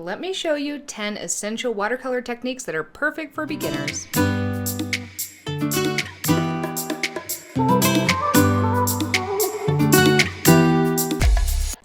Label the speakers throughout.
Speaker 1: let me show you 10 essential watercolor techniques that are perfect for beginners.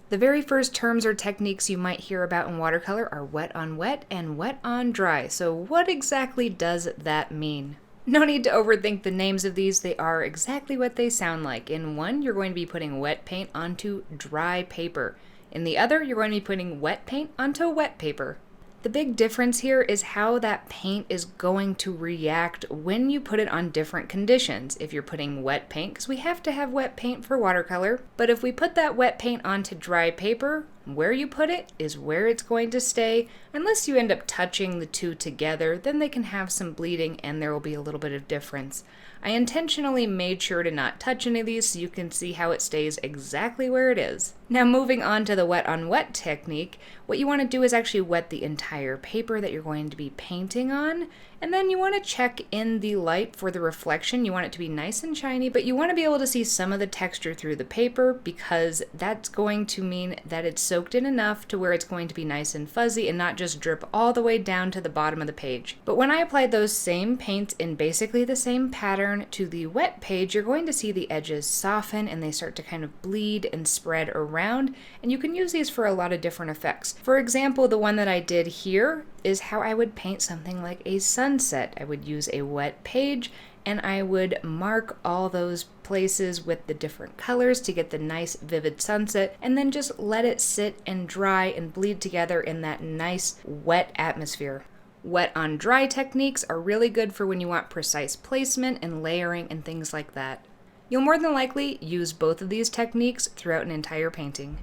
Speaker 1: The very first terms or techniques you might hear about in watercolor are wet on wet and wet on dry. So what exactly does that mean? No need to overthink the names of these, they are exactly what they sound like. In one, you're going to be putting wet paint onto dry paper. In the other, you're going to be putting wet paint onto wet paper. The big difference here is how that paint is going to react when you put it on different conditions. If you're putting wet paint, because we have to have wet paint for watercolor, but if we put that wet paint onto dry paper, where you put it is where it's going to stay. Unless you end up touching the two together, then they can have some bleeding and there will be a little bit of difference. I intentionally made sure to not touch any of these so you can see how it stays exactly where it is. Now moving on to the wet on wet technique, what you want to do is actually wet the entire paper that you're going to be painting on, and then you want to check in the light for the reflection. You want it to be nice and shiny, but you want to be able to see some of the texture through the paper because that's going to mean that it's soaked in enough to where it's going to be nice and fuzzy and not just drip all the way down to the bottom of the page. But when I applied those same paints in basically the same pattern to the wet page, you're going to see the edges soften and they start to kind of bleed and spread around, and you can use these for a lot of different effects. For example, the one that I did here is how I would paint something like a sunset. I would use a wet page and I would mark all those places with the different colors to get the nice vivid sunset, and then just let it sit and dry and bleed together in that nice wet atmosphere. Wet on dry techniques are really good for when you want precise placement and layering and things like that. You'll more than likely use both of these techniques throughout an entire painting.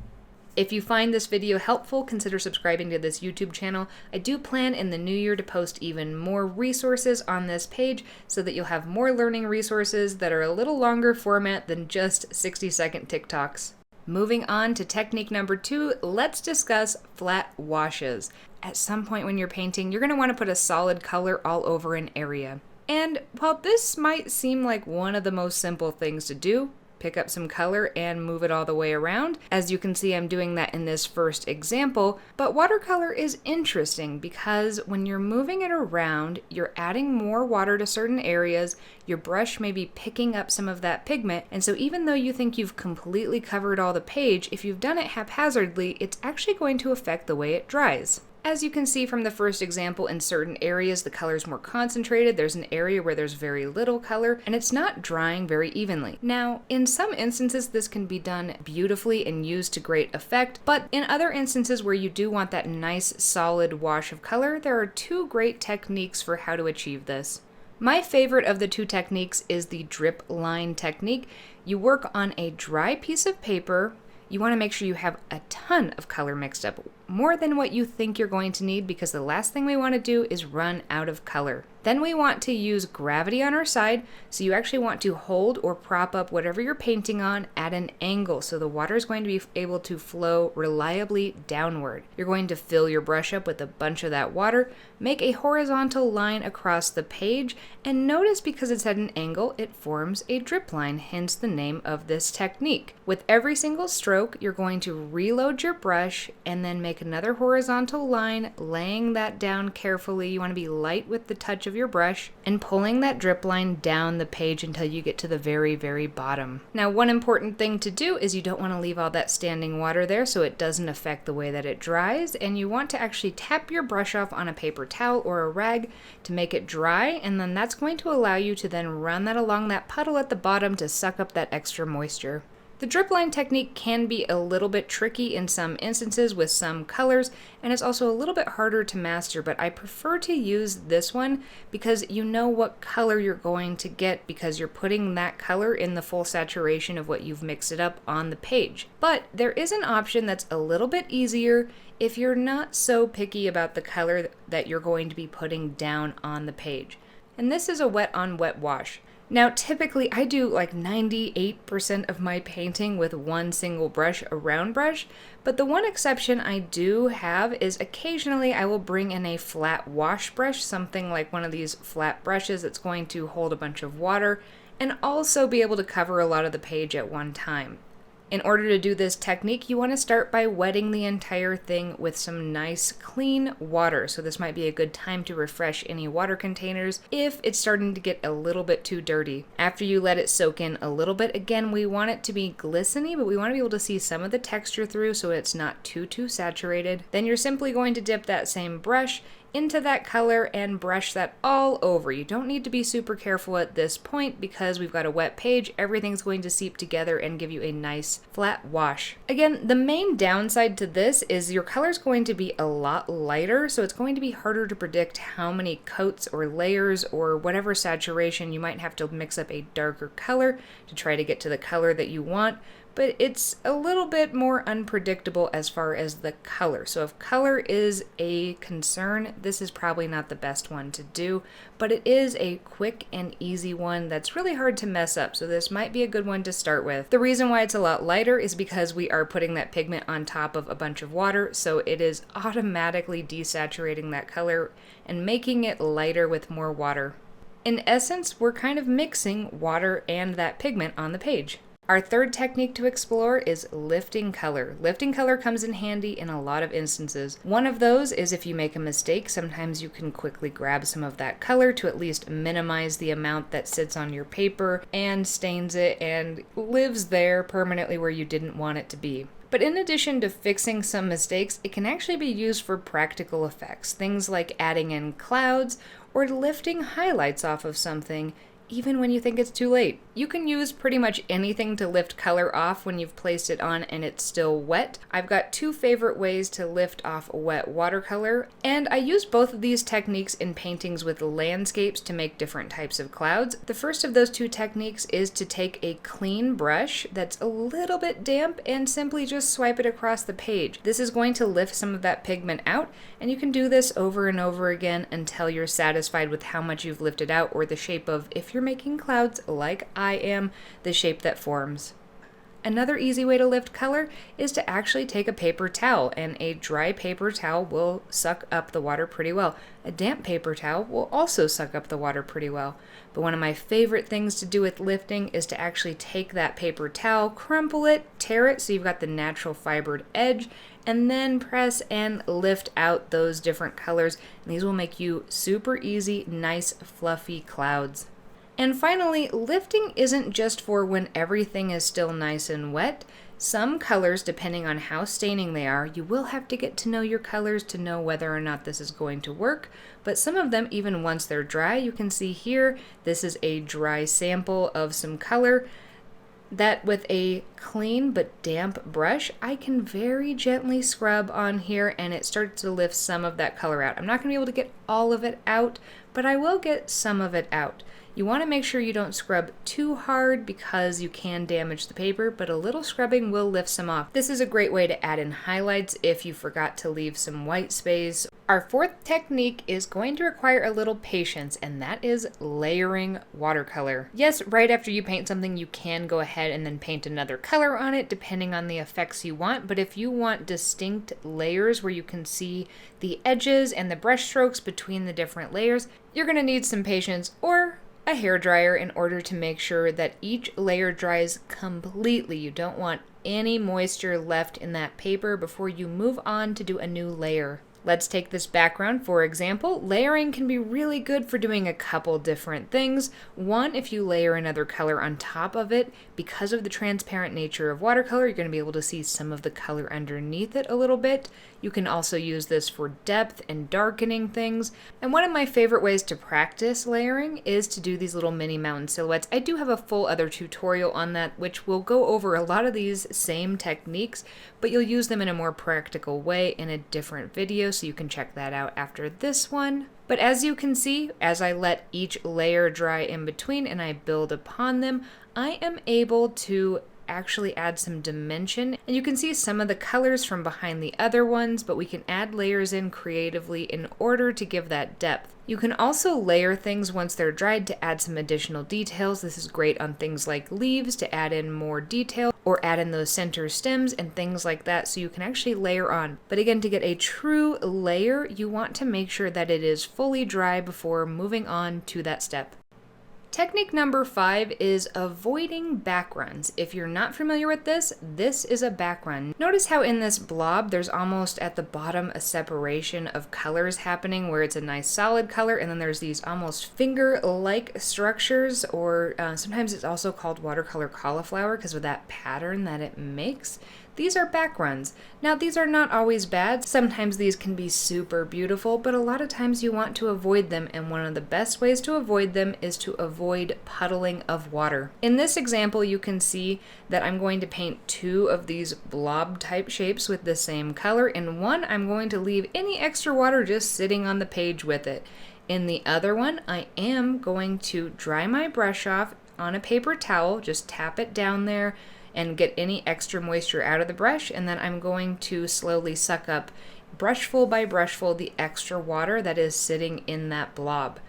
Speaker 1: If you find this video helpful, consider subscribing to this YouTube channel. I do plan in the new year to post even more resources on this page so that you'll have more learning resources that are a little longer format than just 60-second TikToks. Moving on to technique number 2, let's discuss flat washes. At some point when you're painting, you're going to want to put a solid color all over an area. And while this might seem like one of the most simple things to do, pick up some color and move it all the way around. As you can see, I'm doing that in this first example, but watercolor is interesting because when you're moving it around, you're adding more water to certain areas, your brush may be picking up some of that pigment, and so even though you think you've completely covered all the page, if you've done it haphazardly, it's actually going to affect the way it dries. As you can see from the first example, in certain areas the color is more concentrated, there's an area where there's very little color, and it's not drying very evenly. Now, in some instances this can be done beautifully and used to great effect, but in other instances where you do want that nice solid wash of color, there are 2 great techniques for how to achieve this. My favorite of the 2 techniques is the drip line technique. You work on a dry piece of paper. You want to make sure you have a ton of color mixed up, more than what you think you're going to need, because the last thing we want to do is run out of color. Then we want to use gravity on our side, so you actually want to hold or prop up whatever you're painting on at an angle, so the water is going to be able to flow reliably downward. You're going to fill your brush up with a bunch of that water, make a horizontal line across the page, and notice because it's at an angle, it forms a drip line, hence the name of this technique. With every single stroke, you're going to reload your brush and then make another horizontal line, laying that down carefully. You want to be light with the touch of your brush and pulling that drip line down the page until you get to the very, very bottom. Now, one important thing to do is you don't want to leave all that standing water there so it doesn't affect the way that it dries, and you want to actually tap your brush off on a paper towel or a rag to make it dry, and then that's going to allow you to then run that along that puddle at the bottom to suck up that extra moisture. The drip line technique can be a little bit tricky in some instances with some colors, and it's also a little bit harder to master, but I prefer to use this one because you know what color you're going to get because you're putting that color in the full saturation of what you've mixed it up on the page. But there is an option that's a little bit easier if you're not so picky about the color that you're going to be putting down on the page. And this is a wet on wet wash. Now, typically I do like 98% of my painting with one single brush, a round brush, but the one exception I do have is occasionally I will bring in a flat wash brush, something like one of these flat brushes that's going to hold a bunch of water and also be able to cover a lot of the page at one time. In order to do this technique, you want to start by wetting the entire thing with some nice clean water. So this might be a good time to refresh any water containers if it's starting to get a little bit too dirty. After you let it soak in a little bit, again, we want it to be glistening, but we want to be able to see some of the texture through so it's not too saturated. Then you're simply going to dip that same brush into that color and brush that all over. You don't need to be super careful at this point because we've got a wet page. Everything's going to seep together and give you a nice flat wash. Again, the main downside to this is your color's going to be a lot lighter, so it's going to be harder to predict how many coats or layers or whatever saturation. You might have to mix up a darker color to try to get to the color that you want. But it's a little bit more unpredictable as far as the color. So if color is a concern, this is probably not the best one to do, but it is a quick and easy one that's really hard to mess up. So this might be a good one to start with. The reason why it's a lot lighter is because we are putting that pigment on top of a bunch of water, so it is automatically desaturating that color and making it lighter with more water. In essence, we're kind of mixing water and that pigment on the page. Our third technique to explore is lifting color. Lifting color comes in handy in a lot of instances. One of those is if you make a mistake, sometimes you can quickly grab some of that color to at least minimize the amount that sits on your paper and stains it and lives there permanently where you didn't want it to be. But in addition to fixing some mistakes, it can actually be used for practical effects. Things like adding in clouds or lifting highlights off of something even when you think it's too late. You can use pretty much anything to lift color off when you've placed it on and it's still wet. I've got two favorite ways to lift off wet watercolor, and I use both of these techniques in paintings with landscapes to make different types of clouds. The first of those two techniques is to take a clean brush that's a little bit damp and simply just swipe it across the page. This is going to lift some of that pigment out, and you can do this over and over again until you're satisfied with how much you've lifted out or the shape of, if you're making clouds like I am, the shape that forms. Another easy way to lift color is to actually take a paper towel, and a dry paper towel will suck up the water pretty well. A damp paper towel will also suck up the water pretty well. But one of my favorite things to do with lifting is to actually take that paper towel, crumple it, tear it so you've got the natural fibered edge, and then press and lift out those different colors. And these will make you super easy, nice, fluffy clouds. And finally, lifting isn't just for when everything is still nice and wet. Some colors, depending on how staining they are, you will have to get to know your colors to know whether or not this is going to work. But some of them, even once they're dry, you can see here, this is a dry sample of some color that with a clean but damp brush, I can very gently scrub on here and it starts to lift some of that color out. I'm not going to be able to get all of it out, but I will get some of it out. You want to make sure you don't scrub too hard because you can damage the paper, but a little scrubbing will lift some off. This is a great way to add in highlights if you forgot to leave some white space. Our fourth technique is going to require a little patience, and that is layering watercolor. Yes, right after you paint something, you can go ahead and then paint another color on it depending on the effects you want, but if you want distinct layers where you can see the edges and the brush strokes between the different layers, you're going to need some patience or a hairdryer in order to make sure that each layer dries completely. You don't want any moisture left in that paper before you move on to do a new layer. Let's take this background for example. Layering can be really good for doing a couple different things. One, if you layer another color on top of it, because of the transparent nature of watercolor, you're going to be able to see some of the color underneath it a little bit. You can also use this for depth and darkening things. And one of my favorite ways to practice layering is to do these little mini mountain silhouettes. I do have a full other tutorial on that, which will go over a lot of these same techniques, but you'll use them in a more practical way in a different video, so you can check that out after this one. But as you can see, as I let each layer dry in between and I build upon them, I am able to actually add some dimension, and you can see some of the colors from behind the other ones, but we can add layers in creatively in order to give that depth. You can also layer things once they're dried to add some additional details. This is great on things like leaves to add in more detail or add in those center stems and things like that, so you can actually layer on. But again, to get a true layer, you want to make sure that it is fully dry before moving on to that step. Technique number 5 is avoiding backruns. If you're not familiar with this, this is a backrun. Notice how in this blob there's almost at the bottom a separation of colors happening where it's a nice solid color, and then there's these almost finger-like structures, or sometimes it's also called watercolor cauliflower because of that pattern that it makes. These are backruns. Now, these are not always bad. Sometimes these can be super beautiful, but a lot of times you want to avoid them, and one of the best ways to avoid them is to avoid puddling of water. In this example, you can see that I'm going to paint 2 of these blob type shapes with the same color. In one, I'm going to leave any extra water just sitting on the page with it. In the other one, I am going to dry my brush off on a paper towel, just tap it down there, and get any extra moisture out of the brush, and then I'm going to slowly suck up, brushful by brushful, the extra water that is sitting in that blob.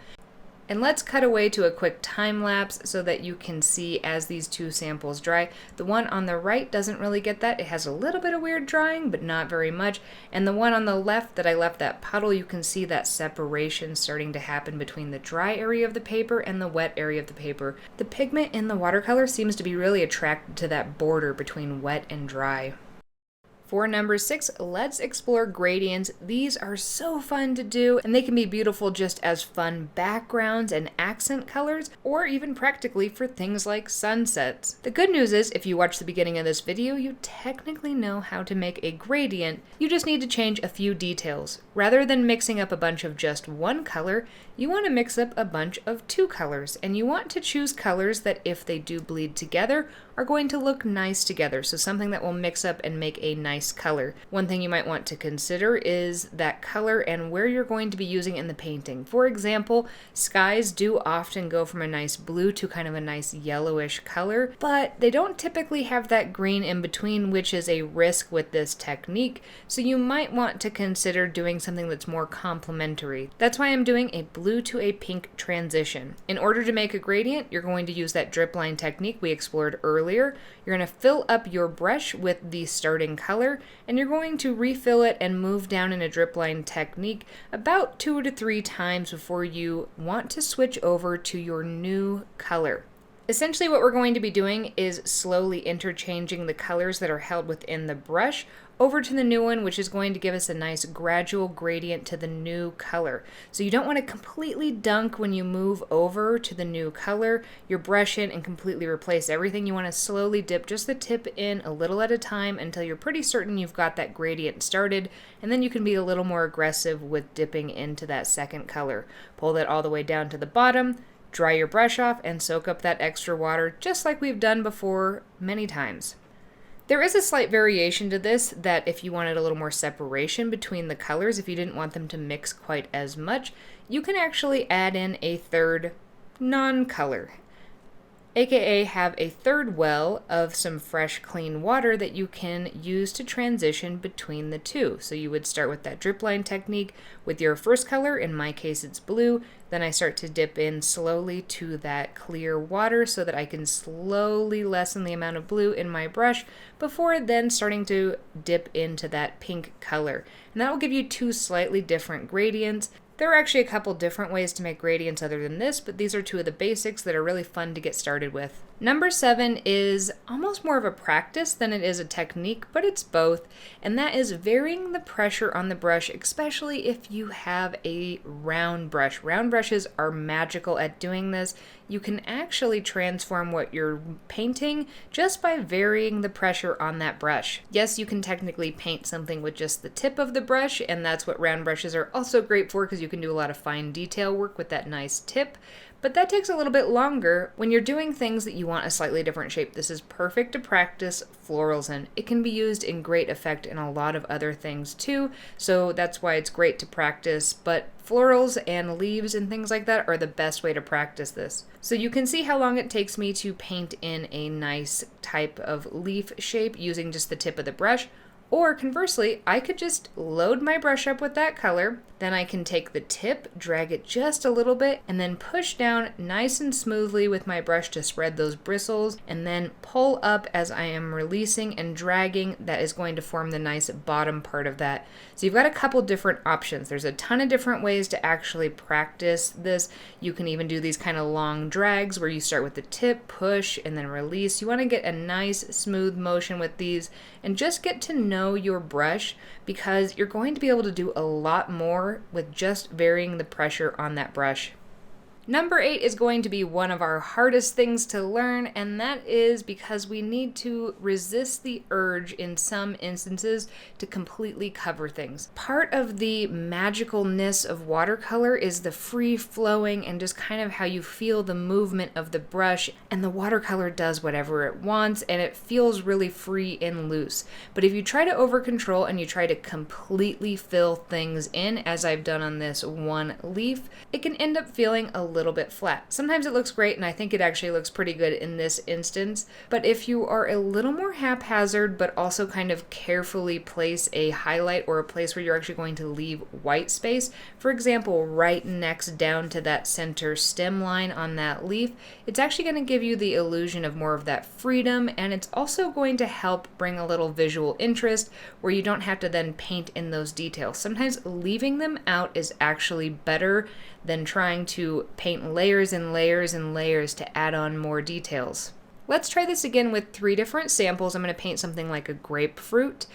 Speaker 1: And let's cut away to a quick time lapse so that you can see as these 2 samples dry. The one on the right doesn't really get that. It has a little bit of weird drying, but not very much. And the one on the left that I left that puddle, you can see that separation starting to happen between the dry area of the paper and the wet area of the paper. The pigment in the watercolor seems to be really attracted to that border between wet and dry. For number 6, let's explore gradients. These are so fun to do, and they can be beautiful just as fun backgrounds and accent colors, or even practically for things like sunsets. The good news is, if you watch the beginning of this video, you technically know how to make a gradient. You just need to change a few details. Rather than mixing up a bunch of just one color, you want to mix up a bunch of 2 colors, and you want to choose colors that, if they do bleed together, are going to look nice together, so something that will mix up and make a nice color. One thing you might want to consider is that color and where you're going to be using in the painting. For example, skies do often go from a nice blue to kind of a nice yellowish color, but they don't typically have that green in between, which is a risk with this technique, so you might want to consider doing something that's more complementary. That's why I'm doing a blue to a pink transition. In order to make a gradient, you're going to use that drip line technique we explored earlier. You're going to fill up your brush with the starting color, and you're going to refill it and move down in a drip line technique about 2 to 3 times before you want to switch over to your new color. Essentially what we're going to be doing is slowly interchanging the colors that are held within the brush over to the new one, which is going to give us a nice gradual gradient to the new color. So you don't want to completely dunk when you move over to the new color, your brush in, and completely replace everything. You want to slowly dip just the tip in a little at a time until you're pretty certain you've got that gradient started, and then you can be a little more aggressive with dipping into that second color. Pull that all the way down to the bottom, dry your brush off, and soak up that extra water just like we've done before many times. There is a slight variation to this, that if you wanted a little more separation between the colors, if you didn't want them to mix quite as much, you can actually add in a third non-color, aka have a third well of some fresh clean water that you can use to transition between the 2. So you would start with that drip line technique with your first color, in my case it's blue, then I start to dip in slowly to that clear water so that I can slowly lessen the amount of blue in my brush before then starting to dip into that pink color. And that will give you 2 slightly different gradients. There are actually a couple different ways to make gradients other than this, but these are 2 of the basics that are really fun to get started with. Number 7 is almost more of a practice than it is a technique, but it's both, and that is varying the pressure on the brush, especially if you have a round brush. Round brushes are magical at doing this. You can actually transform what you're painting just by varying the pressure on that brush. Yes, you can technically paint something with just the tip of the brush, and that's what round brushes are also great for, because you can do a lot of fine detail work with that nice tip. But that takes a little bit longer when you're doing things that you want a slightly different shape. This is perfect to practice florals in. It can be used in great effect in a lot of other things too, so that's why it's great to practice, but florals and leaves and things like that are the best way to practice this. So you can see how long it takes me to paint in a nice type of leaf shape using just the tip of the brush. Or conversely, I could just load my brush up with that color, then I can take the tip, drag it just a little bit, and then push down nice and smoothly with my brush to spread those bristles, and then pull up as I am releasing and dragging. That is going to form the nice bottom part of that. So you've got a couple different options. There's a ton of different ways to actually practice this. You can even do these kind of long drags where you start with the tip, push, and then release. You want to get a nice smooth motion with these and just get to know your brush, because you're going to be able to do a lot more with just varying the pressure on that brush. Number 8 is going to be one of our hardest things to learn, and that is because we need to resist the urge in some instances to completely cover things. Part of the magicalness of watercolor is the free flowing and just kind of how you feel the movement of the brush, and the watercolor does whatever it wants and it feels really free and loose. But if you try to over control and you try to completely fill things in, as I've done on this one leaf, it can end up feeling a little bit flat. Sometimes it looks great, and I think it actually looks pretty good in this instance, but if you are a little more haphazard but also kind of carefully place a highlight or a place where you're actually going to leave white space, for example right next down to that center stem line on that leaf, it's actually going to give you the illusion of more of that freedom, and it's also going to help bring a little visual interest where you don't have to then paint in those details. Sometimes leaving them out is actually better than trying to paint layers and layers and layers to add on more details. Let's try this again with 3 different samples. I'm going to paint something like a grapefruit,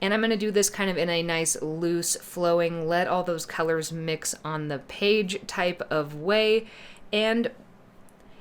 Speaker 1: and I'm going to do this kind of in a nice loose flowing, let all those colors mix on the page type of way. And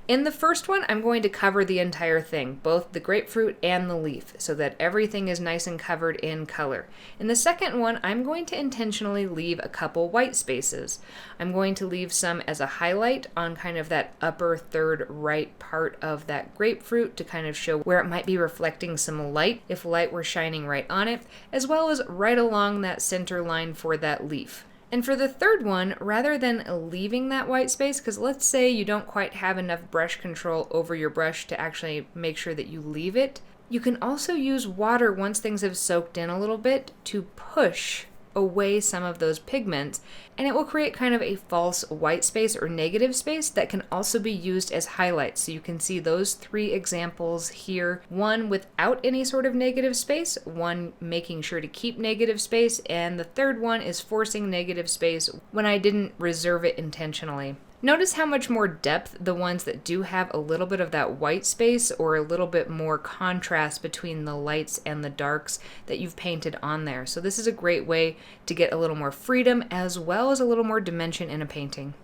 Speaker 1: in the first one, I'm going to cover the entire thing, both the grapefruit and the leaf, so that everything is nice and covered in color. In the second one, I'm going to intentionally leave a couple white spaces. I'm going to leave some as a highlight on kind of that upper third right part of that grapefruit to kind of show where it might be reflecting some light if light were shining right on it, as well as right along that center line for that leaf. And for the third one, rather than leaving that white space, because let's say you don't quite have enough brush control over your brush to actually make sure that you leave it, you can also use water once things have soaked in a little bit to push away some of those pigments, and it will create kind of a false white space or negative space that can also be used as highlights. So you can see those 3 examples here, one without any sort of negative space, one making sure to keep negative space, and the third one is forcing negative space when I didn't reserve it intentionally. Notice how much more depth the ones that do have a little bit of that white space or a little bit more contrast between the lights and the darks that you've painted on there. So this is a great way to get a little more freedom as well as a little more dimension in a painting.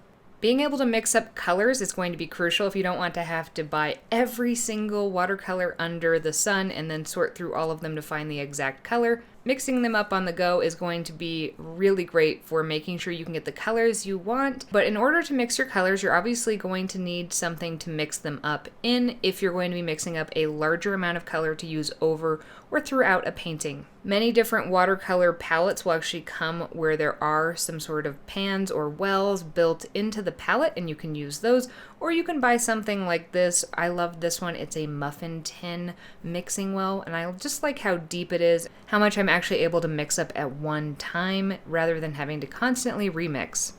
Speaker 1: Being able to mix up colors is going to be crucial if you don't want to have to buy every single watercolor under the sun and then sort through all of them to find the exact color. Mixing them up on the go is going to be really great for making sure you can get the colors you want. But in order to mix your colors, you're obviously going to need something to mix them up in if you're going to be mixing up a larger amount of color to use over or throughout a painting. Many different watercolor palettes will actually come where there are some sort of pans or wells built into the palette, and you can use those, or you can buy something like this. I love this one. It's a muffin tin mixing well, and I just like how deep it is, how much I'm actually able to mix up at one time rather than having to constantly remix.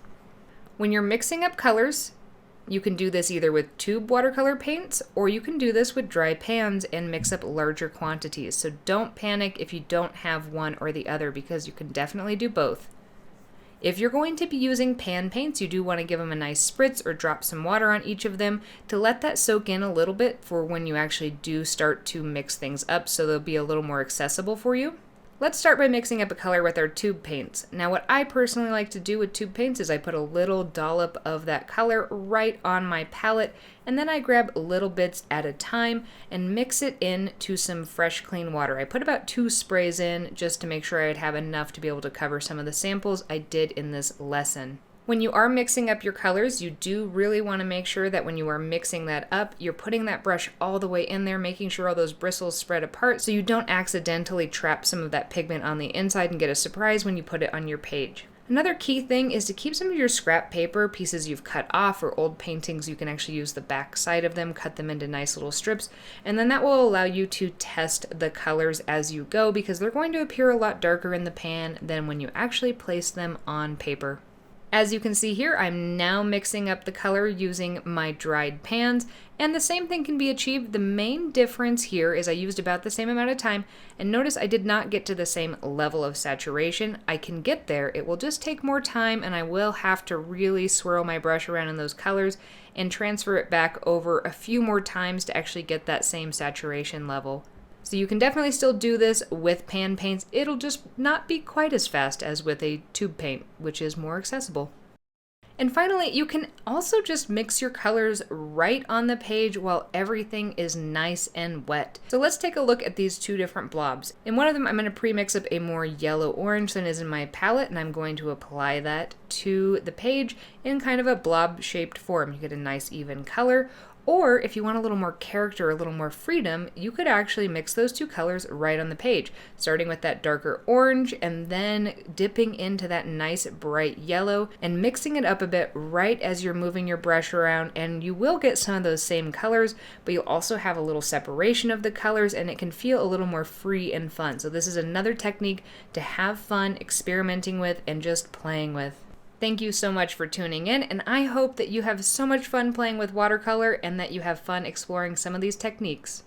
Speaker 1: When you're mixing up colors, you can do this either with tube watercolor paints, or you can do this with dry pans and mix up larger quantities. So don't panic if you don't have one or the other, because you can definitely do both. If you're going to be using pan paints, you do want to give them a nice spritz or drop some water on each of them to let that soak in a little bit for when you actually do start to mix things up, so they'll be a little more accessible for you. Let's start by mixing up a color with our tube paints. Now what I personally like to do with tube paints is I put a little dollop of that color right on my palette, and then I grab little bits at a time and mix it into some fresh clean water. I put about 2 sprays in just to make sure I'd have enough to be able to cover some of the samples I did in this lesson. When you are mixing up your colors, you do really want to make sure that when you are mixing that up, you're putting that brush all the way in there, making sure all those bristles spread apart so you don't accidentally trap some of that pigment on the inside and get a surprise when you put it on your page. Another key thing is to keep some of your scrap paper, pieces you've cut off, or old paintings. You can actually use the back side of them, cut them into nice little strips, and then that will allow you to test the colors as you go, because they're going to appear a lot darker in the pan than when you actually place them on paper. As you can see here, I'm now mixing up the color using my dried pans, and the same thing can be achieved. The main difference here is I used about the same amount of time, and notice I did not get to the same level of saturation. I can get there, it will just take more time, and I will have to really swirl my brush around in those colors and transfer it back over a few more times to actually get that same saturation level. So you can definitely still do this with pan paints. It'll just not be quite as fast as with a tube paint, which is more accessible. And finally, you can also just mix your colors right on the page while everything is nice and wet. So let's take a look at these two different blobs. In one of them, I'm going to pre-mix up a more yellow-orange than is in my palette, and I'm going to apply that to the page in kind of a blob-shaped form. You get a nice even color. Or if you want a little more character, a little more freedom, you could actually mix those two colors right on the page, starting with that darker orange and then dipping into that nice bright yellow and mixing it up a bit right as you're moving your brush around, and you will get some of those same colors, but you'll also have a little separation of the colors and it can feel a little more free and fun. So this is another technique to have fun experimenting with and just playing with. Thank you so much for tuning in, and I hope that you have so much fun playing with watercolor and that you have fun exploring some of these techniques.